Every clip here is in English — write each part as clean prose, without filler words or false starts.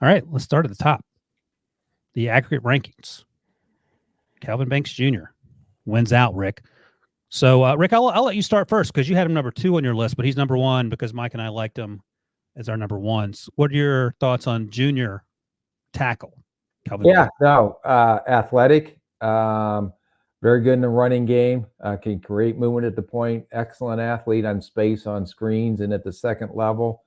All right, let's start at the top. The aggregate rankings. Kelvin Banks Jr. wins out, Rick. So, Rick, I'll let you start first because you had him number 2 on your list, but he's number 1 because Mike and I liked him as our number 1s. What are your thoughts on junior tackle, Kelvin Yeah, Banks? no, athletic, very good in the running game, can create movement at the point, excellent athlete on space, on screens, and at the second level.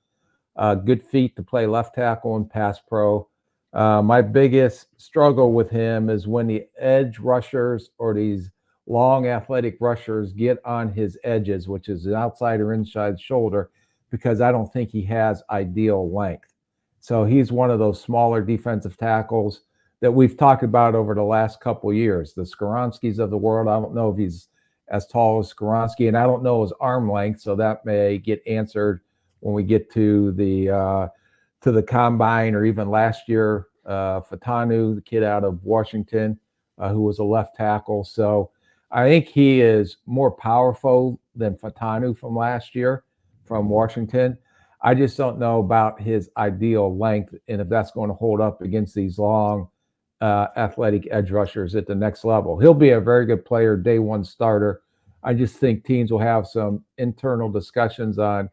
Good feet to play left tackle and pass pro. My biggest struggle with him is when the edge rushers or these long athletic rushers get on his edges, which is the outside or inside shoulder, because I don't think he has ideal length. So he's one of those smaller defensive tackles that we've talked about over the last couple of years. The Skoronskis of the world, I don't know if he's as tall as Skoronsky, and I don't know his arm length, so that may get answered when we get to the combine, or even last year, Fatanu, the kid out of Washington, who was a left tackle. So I think he is more powerful than Fatanu from last year from Washington. I just don't know about his ideal length and if that's going to hold up against these long athletic edge rushers at the next level. He'll be a very good player, day one starter. I just think teams will have some internal discussions on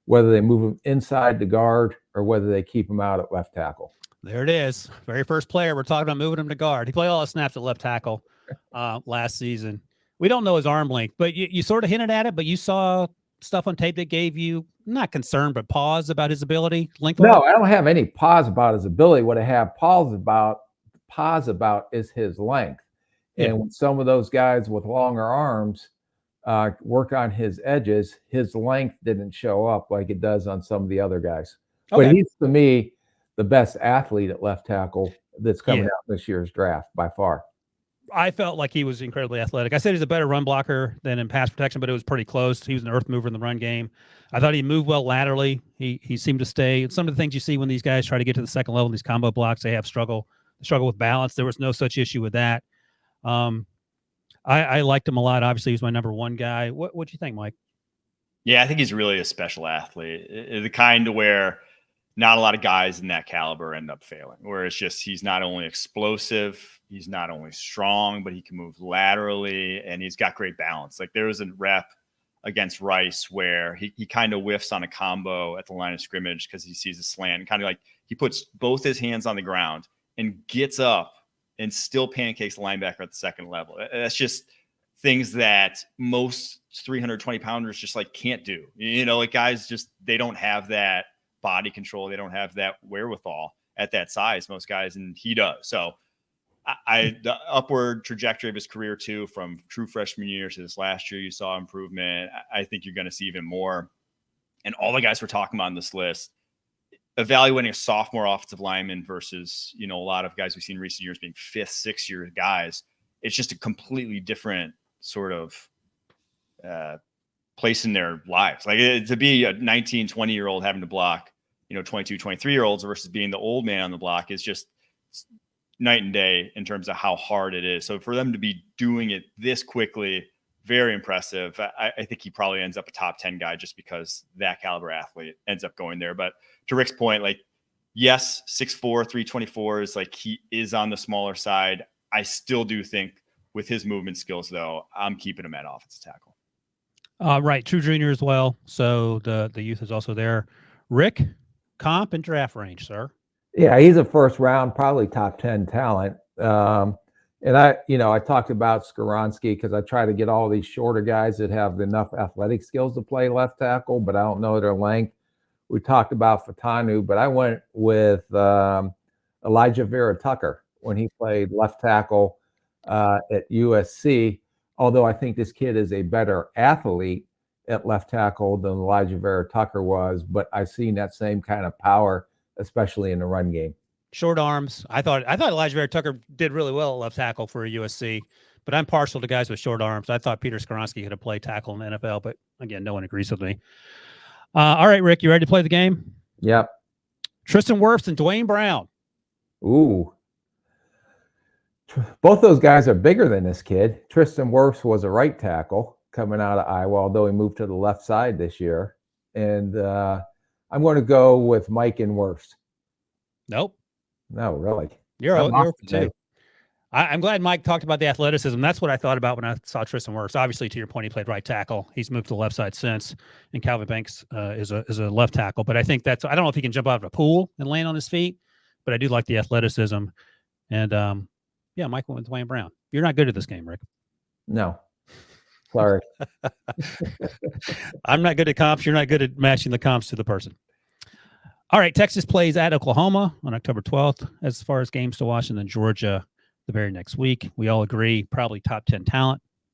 whether they move him inside the guard or whether they keep him out at left tackle. There it is. Very first player. We're talking about moving him to guard. He played all the snaps at left tackle last season. We don't know his arm length, but you sort of hinted at it, but you saw stuff on tape that gave you not concern, but pause about his ability length-wise? No, I don't have any pause about his ability. What I have pause about is his length. Yeah. And when some of those guys with longer arms work on his edges, his length didn't show up like it does on some of the other guys. Okay. But he's, to me, the best athlete at left tackle that's coming Yeah. out this year's draft by far. I felt like he was incredibly athletic. I said he's a better run blocker than in pass protection, but it was pretty close. He was an earth mover in the run game. I thought he moved well laterally. He seemed to stay. Some of the things you see when these guys try to get to the second level, these combo blocks, they have struggle with balance. There was no such issue with that. I liked him a lot. Obviously, he was my number 1 guy. What do you think, Mike? Yeah, I think he's really a special athlete, the kind where not a lot of guys in that caliber end up failing, where it's just he's not only explosive, he's not only strong, but he can move laterally, and he's got great balance. Like there was a rep against Rice where he kind of whiffs on a combo at the line of scrimmage because he sees a slant, kind of like he puts both his hands on the ground and gets up and still pancakes the linebacker at the second level. That's just things that most 320 pounders just like can't do. You know, like guys just, they don't have that body control. They don't have that wherewithal at that size, most guys, and he does. So the upward trajectory of his career too, from true freshman year to this last year, you saw improvement. I think you're going to see even more. And all the guys we're talking about on this list, evaluating a sophomore offensive lineman versus, you know, a lot of guys we've seen in recent years being 5th, 6th year guys, it's just a completely different sort of place in their lives. Like to be a 19, 20-year-old having to block, you know, 22, 23-year-olds versus being the old man on the block is just night and day in terms of how hard it is. So for them to be doing it this quickly, very impressive. I think he probably ends up a top 10 guy just because that caliber athlete ends up going there. But to Rick's point, like, yes, 6'4", 324 is like, he is on the smaller side. I still do think with his movement skills, though, I'm keeping him at offensive tackle. Right. True junior as well. So the youth is also there. Rick, comp and draft range, sir. Yeah, he's a first round, probably top 10 talent. And I talked about Skoronsky because I try to get all these shorter guys that have enough athletic skills to play left tackle, but I don't know their length. We talked about Fatanu, but I went with Elijah Vera Tucker when he played left tackle at USC, although I think this kid is a better athlete at left tackle than Elijah Vera Tucker was, but I've seen that same kind of power, especially in the run game. Short arms. I thought Elijah Vera Tucker did really well at left tackle for a USC, but I'm partial to guys with short arms. I thought Peter Skoronsky could have played tackle in the NFL, but again, no one agrees with me. All right, Rick, you ready to play the game? Yep. Tristan Wirfs and Dwayne Brown. Ooh. Both those guys are bigger than this kid. Tristan Wirfs was a right tackle coming out of Iowa, although he moved to the left side this year. And I'm going to go with Mike and Wirfs. Nope. No, really. You're I'm 0 off for today. 2. I'm glad Mike talked about the athleticism. That's what I thought about when I saw Tristan Wirfs. Obviously, to your point, he played right tackle. He's moved to the left side since, and Kelvin Banks is a left tackle. But I think I don't know if he can jump out of a pool and land on his feet, but I do like the athleticism. And yeah, Mike went with Dwayne Brown. You're not good at this game, Rick. No. Sorry. I'm not good at comps. You're not good at matching the comps to the person. All right, Texas plays at Oklahoma on October 12th as far as games to watch, and then Georgia the very next week. We all agree probably top 10 talent.